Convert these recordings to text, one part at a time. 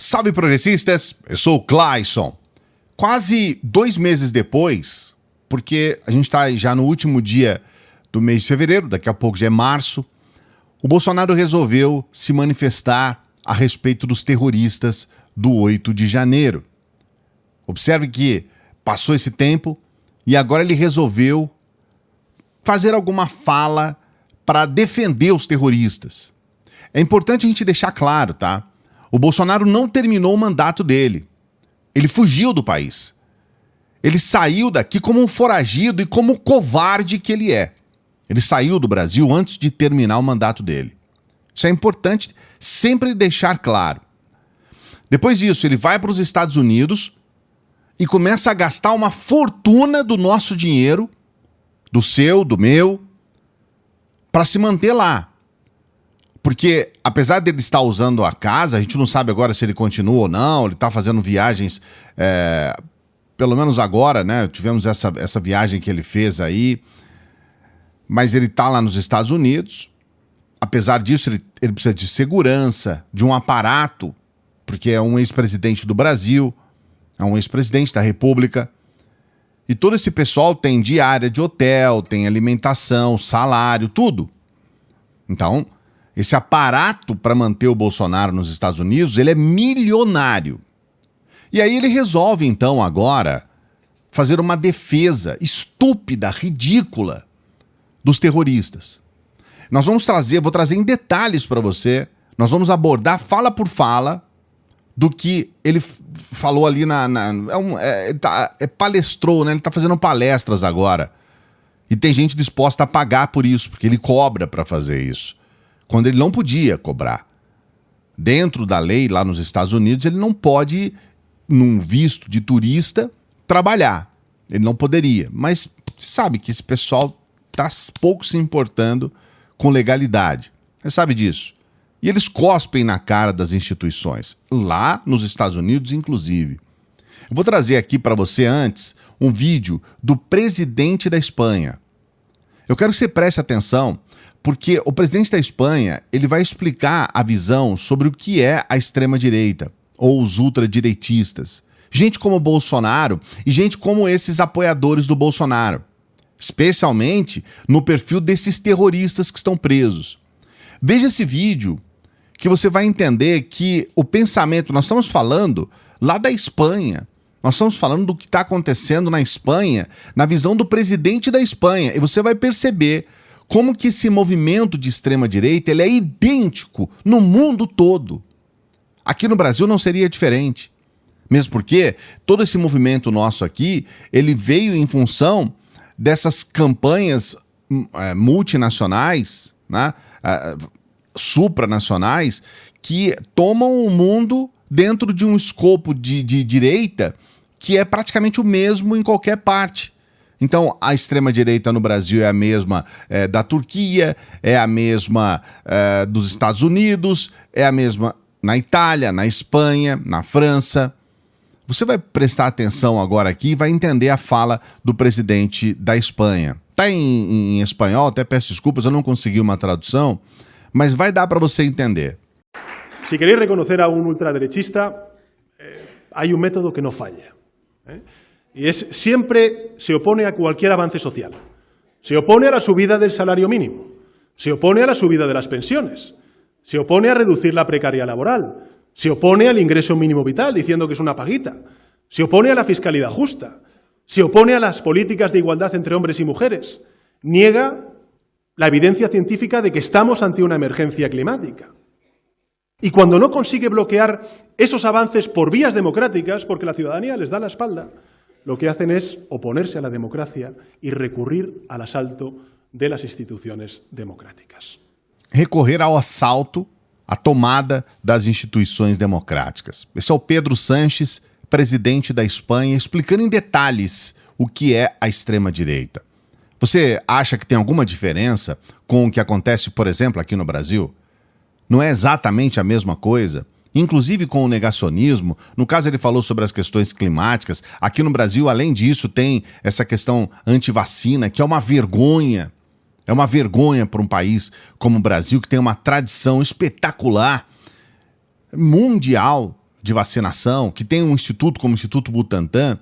Salve progressistas, eu sou o Clayson. Quase 2 meses depois, porque a gente está já no último dia do mês de fevereiro, daqui a pouco já é março, o Bolsonaro resolveu se manifestar a respeito dos terroristas do 8 de janeiro. Observe que passou esse tempo e agora ele resolveu fazer alguma fala para defender os terroristas. É importante a gente deixar claro, tá? O Bolsonaro não terminou o mandato dele. Ele fugiu do país. Ele saiu daqui como um foragido e como covarde que ele é. Ele saiu do Brasil antes de terminar o mandato dele. Isso é importante sempre deixar claro. Depois disso, ele vai para os Estados Unidos e começa a gastar uma fortuna do nosso dinheiro, do seu, do meu, para se manter lá. Porque, apesar dele estar usando a casa, a gente não sabe agora se ele continua ou não, ele está fazendo viagens, pelo menos agora, né? Tivemos essa viagem que ele fez aí, mas ele está lá nos Estados Unidos. Apesar disso, ele precisa de segurança, de um aparato, porque é um ex-presidente do Brasil, é um ex-presidente da República. E todo esse pessoal tem diária de hotel, tem alimentação, salário, tudo. Então, esse aparato para manter o Bolsonaro nos Estados Unidos, ele é milionário. E aí ele resolve, então, agora, fazer uma defesa estúpida, ridícula, dos terroristas. Vou trazer em detalhes para você, nós vamos abordar fala por fala do que ele falou ali palestrou, né? Ele está fazendo palestras agora. E tem gente disposta a pagar por isso, porque ele cobra para fazer isso. Quando ele não podia cobrar. Dentro da lei, lá nos Estados Unidos, ele não pode, num visto de turista, trabalhar. Ele não poderia. Mas você sabe que esse pessoal está pouco se importando com legalidade. Você sabe disso. E eles cospem na cara das instituições. Lá nos Estados Unidos, inclusive. Eu vou trazer aqui para você antes um vídeo do presidente da Espanha. Eu quero que você preste atenção, porque o presidente da Espanha, ele vai explicar a visão sobre o que é a extrema-direita, ou os ultradireitistas. Gente como o Bolsonaro e gente como esses apoiadores do Bolsonaro. Especialmente no perfil desses terroristas que estão presos. Veja esse vídeo que você vai entender que o pensamento, nós estamos falando lá da Espanha, nós estamos falando do que está acontecendo na Espanha, na visão do presidente da Espanha, e você vai perceber como que esse movimento de extrema-direita ele é idêntico no mundo todo. Aqui no Brasil não seria diferente. Mesmo porque todo esse movimento nosso aqui, ele veio em função dessas campanhas multinacionais, né, supranacionais, que tomam o mundo dentro de um escopo de direita que é praticamente o mesmo em qualquer parte. Então, a extrema-direita no Brasil é a mesma da Turquia, é a mesma dos Estados Unidos, é a mesma na Itália, na Espanha, na França. Você vai prestar atenção agora aqui e vai entender a fala do presidente da Espanha. Está em espanhol, até peço desculpas, eu não consegui uma tradução, mas vai dar para você entender. Si queréis reconocer a un ultraderechista, hay un método que no falla. Y es siempre se opone a cualquier avance social. Se opone a la subida del salario mínimo. Se opone a la subida de las pensiones. Se opone a reducir la precariedad laboral. Se opone al ingreso mínimo vital, diciendo que es una paguita. Se opone a la fiscalidad justa. Se opone a las políticas de igualdad entre hombres y mujeres. Niega la evidencia científica de que estamos ante una emergencia climática. Y cuando no consigue bloquear esos avances por vías democráticas, porque la ciudadanía les da la espalda, lo que hacen es oponerse a la democracia y recurrir al asalto de las instituciones democráticas. Recorrer ao assalto, à tomada das instituições democráticas. Esse é o Pedro Sánchez, presidente da Espanha, explicando em detalhes o que é a extrema-direita. Você acha que tem alguma diferença com o que acontece, por exemplo, aqui no Brasil? Não é exatamente a mesma coisa? Inclusive com o negacionismo, no caso ele falou sobre as questões climáticas, aqui no Brasil, além disso, tem essa questão antivacina, que é uma vergonha. É uma vergonha para um país como o Brasil, que tem uma tradição espetacular, mundial, de vacinação, que tem um instituto como o Instituto Butantan,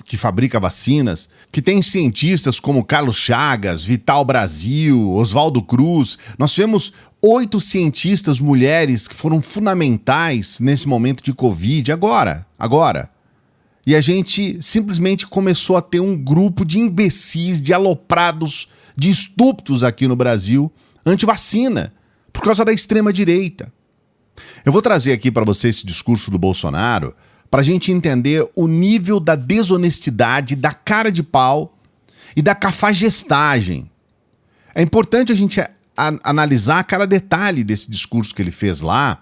que fabrica vacinas, que tem cientistas como Carlos Chagas, Vital Brasil, Oswaldo Cruz. Nós tivemos 8 cientistas mulheres que foram fundamentais nesse momento de Covid, agora. E a gente simplesmente começou a ter um grupo de imbecis, de aloprados, de estúpidos aqui no Brasil, anti-vacina, por causa da extrema-direita. Eu vou trazer aqui para você esse discurso do Bolsonaro para a gente entender o nível da desonestidade, da cara de pau e da cafajestagem. É importante a gente analisar cada detalhe desse discurso que ele fez lá,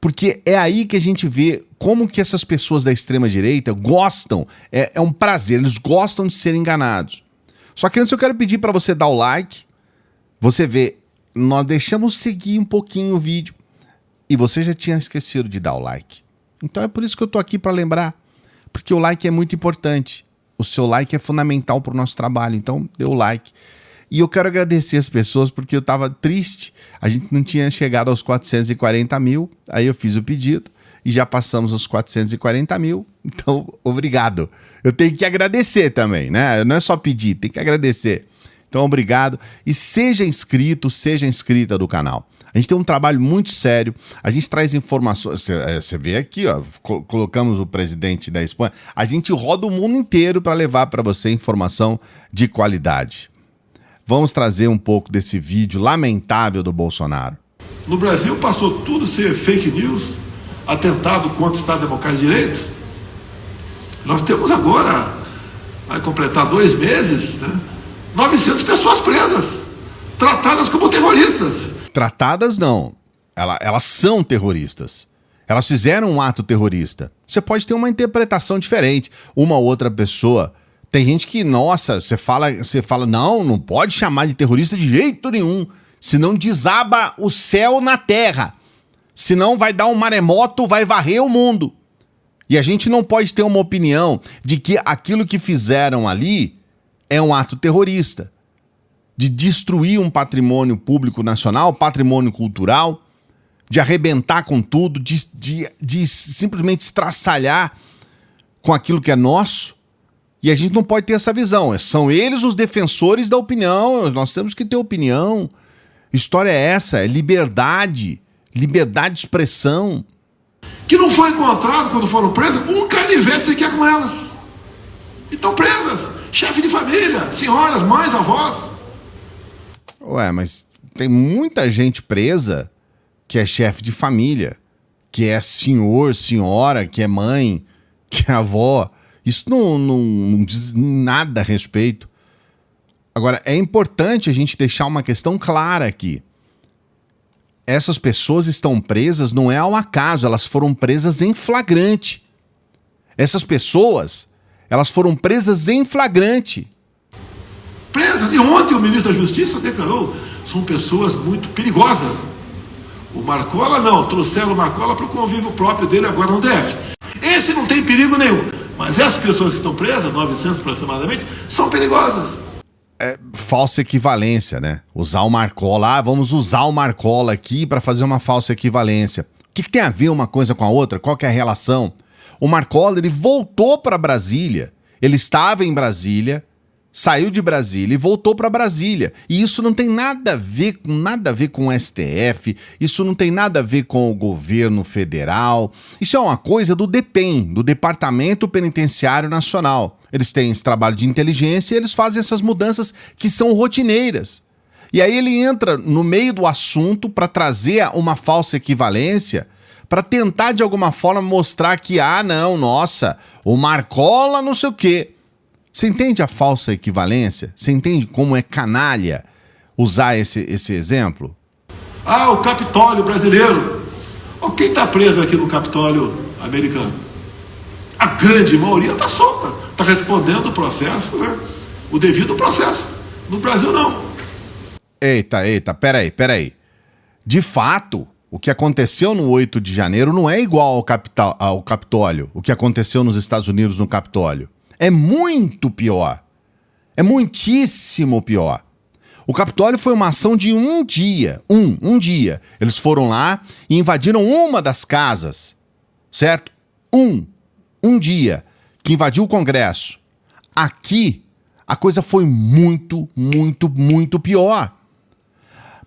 porque é aí que a gente vê como que essas pessoas da extrema-direita gostam, é um prazer, eles gostam de ser enganados. Só que antes eu quero pedir para você dar o like, você vê, nós deixamos seguir um pouquinho o vídeo e você já tinha esquecido de dar o like. Então é por isso que eu tô aqui para lembrar, porque o like é muito importante. O seu like é fundamental para o nosso trabalho, então dê o like. E eu quero agradecer as pessoas porque eu tava triste, a gente não tinha chegado aos 440 mil, aí eu fiz o pedido e já passamos os 440 mil, então obrigado. Eu tenho que agradecer também, né? Não é só pedir, tem que agradecer. Então obrigado e seja inscrito, seja inscrita do canal. A gente tem um trabalho muito sério, a gente traz informações, você vê aqui, ó, colocamos o presidente da Espanha, a gente roda o mundo inteiro para levar para você informação de qualidade. Vamos trazer um pouco desse vídeo lamentável do Bolsonaro. No Brasil passou tudo a ser fake news, atentado contra o Estado Democrático de Direito. Nós temos agora, vai completar 2 meses, né, 900 pessoas presas, tratadas como terroristas. Tratadas não, elas são terroristas. Elas fizeram um ato terrorista. Você pode ter uma interpretação diferente. Uma ou outra pessoa... Tem gente que, nossa, você fala, não pode chamar de terrorista de jeito nenhum. Senão desaba o céu na terra. Senão vai dar um maremoto, vai varrer o mundo. E a gente não pode ter uma opinião de que aquilo que fizeram ali é um ato terrorista. De destruir um patrimônio público nacional, patrimônio cultural, de arrebentar com tudo, de simplesmente estraçalhar com aquilo que é nosso. E a gente não pode ter essa visão. São eles os defensores da opinião, nós temos que ter opinião. História é essa, é liberdade, liberdade de expressão. Que não foi encontrado quando foram presas um canivete sequer com elas. E estão presas, chefe de família, senhoras, mães, avós. Ué, mas tem muita gente presa que é chefe de família, que é senhor, senhora, que é mãe, que é avó. Isso não diz nada a respeito. Agora, é importante a gente deixar uma questão clara aqui. Essas pessoas estão presas não é ao acaso, elas foram presas em flagrante. Essas pessoas, elas foram presas em flagrante. Presas. E ontem o ministro da Justiça declarou, são pessoas muito perigosas. O Marcola não, trouxeram o Marcola para o convívio próprio dele agora no DF. Esse não tem perigo nenhum. Mas essas pessoas que estão presas, 900 aproximadamente, são perigosas. É falsa equivalência, né? Usar o Marcola. Vamos usar o Marcola aqui para fazer uma falsa equivalência. O que tem a ver uma coisa com a outra? Qual que é a relação? O Marcola, ele voltou para Brasília. Ele estava em Brasília, saiu de Brasília e voltou para Brasília. E isso não tem nada a ver com o STF, isso não tem nada a ver com o governo federal. Isso é uma coisa do DEPEN, do Departamento Penitenciário Nacional. Eles têm esse trabalho de inteligência e eles fazem essas mudanças que são rotineiras. E aí ele entra no meio do assunto para trazer uma falsa equivalência, para tentar de alguma forma mostrar que, o Marcola não sei o quê. Você entende a falsa equivalência? Você entende como é canalha usar esse exemplo? O Capitólio brasileiro. Quem está preso aqui no Capitólio americano? A grande maioria está solta, está respondendo o processo, né? O devido processo. No Brasil, não. Eita, peraí. De fato, o que aconteceu no 8 de janeiro não é igual ao Capitólio, o que aconteceu nos Estados Unidos no Capitólio. É muito pior. É muitíssimo pior. O Capitólio foi uma ação de um dia. Um dia. Eles foram lá e invadiram uma das casas. certo? Um dia que invadiu o Congresso. Aqui, a coisa foi muito, muito, muito pior.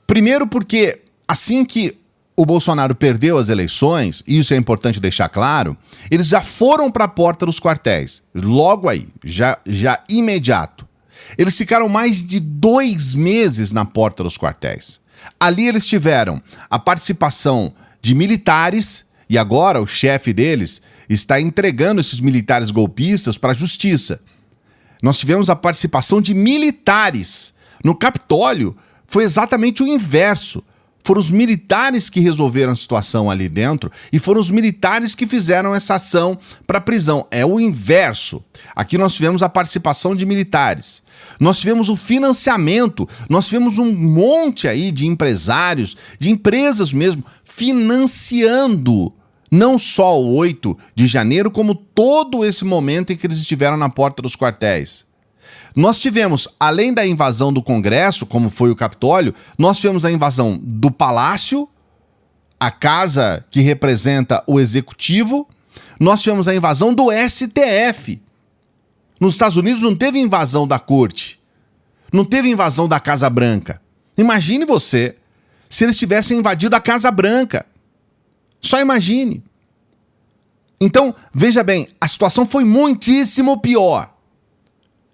Primeiro porque, assim que o Bolsonaro perdeu as eleições, e isso é importante deixar claro, eles já foram para a porta dos quartéis. Logo aí, já imediato. Eles ficaram mais de 2 meses na porta dos quartéis. Ali eles tiveram a participação de militares, e agora o chefe deles está entregando esses militares golpistas para a justiça. Nós tivemos a participação de militares. No Capitólio foi exatamente o inverso. Foram os militares que resolveram a situação ali dentro e foram os militares que fizeram essa ação para prisão. É o inverso. Aqui nós tivemos a participação de militares. Nós tivemos o financiamento, nós tivemos um monte aí de empresários, de empresas mesmo, financiando não só o 8 de janeiro, como todo esse momento em que eles estiveram na porta dos quartéis. Nós tivemos, além da invasão do Congresso, como foi o Capitólio, nós tivemos a invasão do Palácio, a casa que representa o Executivo, nós tivemos a invasão do STF. Nos Estados Unidos não teve invasão da Corte, não teve invasão da Casa Branca. Imagine você se eles tivessem invadido a Casa Branca. Só imagine. Então, veja bem, a situação foi muitíssimo pior.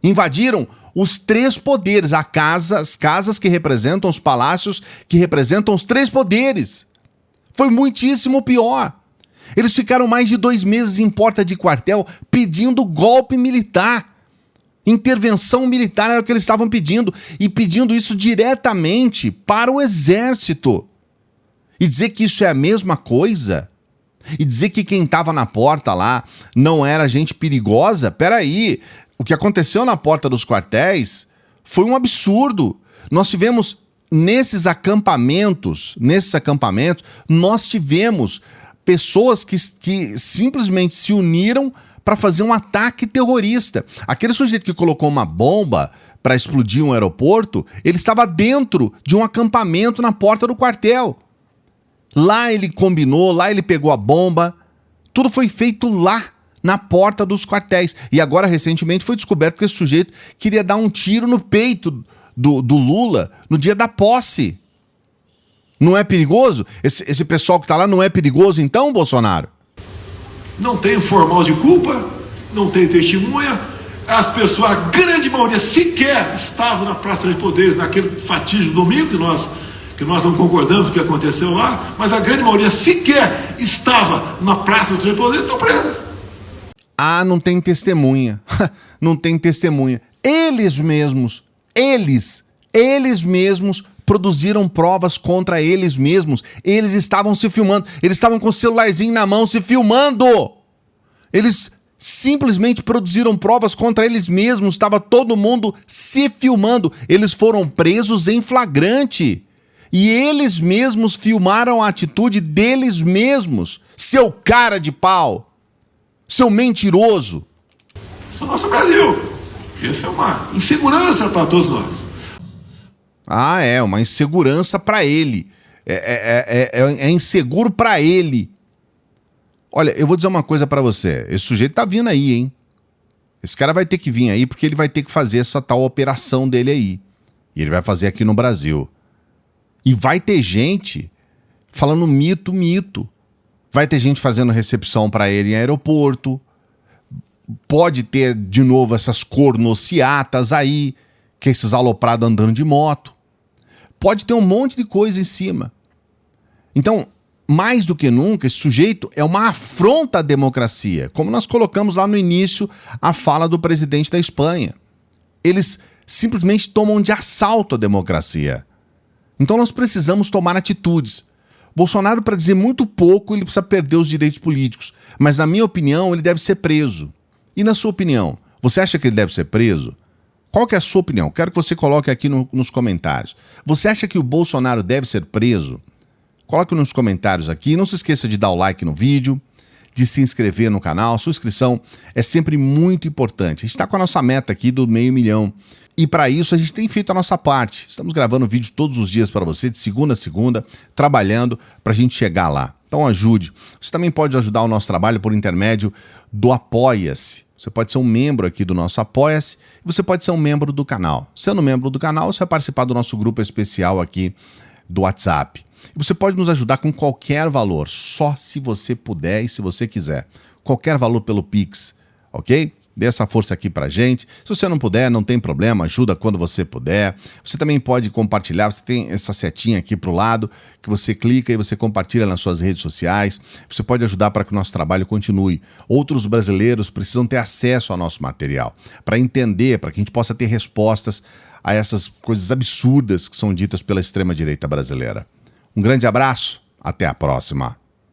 Invadiram os 3 poderes, as casas que representam os palácios, que representam os 3 poderes. Foi muitíssimo pior. Eles ficaram mais de 2 meses em porta de quartel pedindo golpe militar. Intervenção militar era o que eles estavam pedindo. E pedindo isso diretamente para o exército. E dizer que isso é a mesma coisa? E dizer que quem estava na porta lá não era gente perigosa? Peraí, o que aconteceu na porta dos quartéis foi um absurdo. Nós tivemos, nesses acampamentos, nós tivemos pessoas que simplesmente se uniram para fazer um ataque terrorista. Aquele sujeito que colocou uma bomba para explodir um aeroporto, ele estava dentro de um acampamento na porta do quartel. Lá ele combinou, lá ele pegou a bomba, tudo foi feito lá, na porta dos quartéis. E agora, recentemente, foi descoberto que esse sujeito queria dar um tiro no peito do Lula no dia da posse. Não é perigoso? Esse pessoal que está lá não é perigoso então, Bolsonaro? Não tem formal de culpa, não tem testemunha, as pessoas, a grande maioria, sequer estavam na Praça dos Poderes naquele fatídico domingo que nós não concordamos com o que aconteceu lá, mas a grande maioria sequer estava na Praça dos Poderes, estão presas. Ah, não tem testemunha. Não tem testemunha. Eles mesmos produziram provas contra eles mesmos. Eles estavam se filmando. Eles estavam com o celularzinho na mão se filmando. Eles simplesmente produziram provas contra eles mesmos. Estava todo mundo se filmando. Eles foram presos em flagrante. E eles mesmos filmaram a atitude deles mesmos. Seu cara de pau. Seu mentiroso. Isso é o nosso Brasil. Essa é uma insegurança para todos nós. Ah, é uma insegurança para ele. É inseguro para ele. Olha, eu vou dizer uma coisa para você. Esse sujeito tá vindo aí, hein? Esse cara vai ter que vir aí porque ele vai ter que fazer essa tal operação dele aí. E ele vai fazer aqui no Brasil. E vai ter gente falando mito. Vai ter gente fazendo recepção para ele em aeroporto. Pode ter de novo essas cornociatas aí, que é esses aloprados andando de moto. Pode ter um monte de coisa em cima. Então, mais do que nunca, esse sujeito é uma afronta à democracia. Como nós colocamos lá no início a fala do presidente da Espanha. Eles simplesmente tomam de assalto a democracia. Então nós precisamos tomar atitudes. Bolsonaro, para dizer muito pouco, ele precisa perder os direitos políticos. Mas, na minha opinião, ele deve ser preso. E na sua opinião, você acha que ele deve ser preso? Qual que é a sua opinião? Quero que você coloque aqui nos comentários. Você acha que o Bolsonaro deve ser preso? Coloque nos comentários aqui. Não se esqueça de dar o like no vídeo, de se inscrever no canal. Sua inscrição é sempre muito importante. A gente está com a nossa meta aqui do 500 mil. E para isso a gente tem feito a nossa parte. Estamos gravando vídeos todos os dias para você, de segunda a segunda, trabalhando para a gente chegar lá. Então ajude. Você também pode ajudar o nosso trabalho por intermédio do Apoia-se. Você pode ser um membro aqui do nosso Apoia-se e você pode ser um membro do canal. Sendo membro do canal, você vai participar do nosso grupo especial aqui do WhatsApp. E você pode nos ajudar com qualquer valor, só se você puder e se você quiser. Qualquer valor pelo Pix, ok? Dê essa força aqui pra gente. Se você não puder, não tem problema, ajuda quando você puder. Você também pode compartilhar, você tem essa setinha aqui pro lado, que você clica e você compartilha nas suas redes sociais. Você pode ajudar para que o nosso trabalho continue. Outros brasileiros precisam ter acesso ao nosso material, para entender, para que a gente possa ter respostas a essas coisas absurdas que são ditas pela extrema-direita brasileira. Um grande abraço, até a próxima.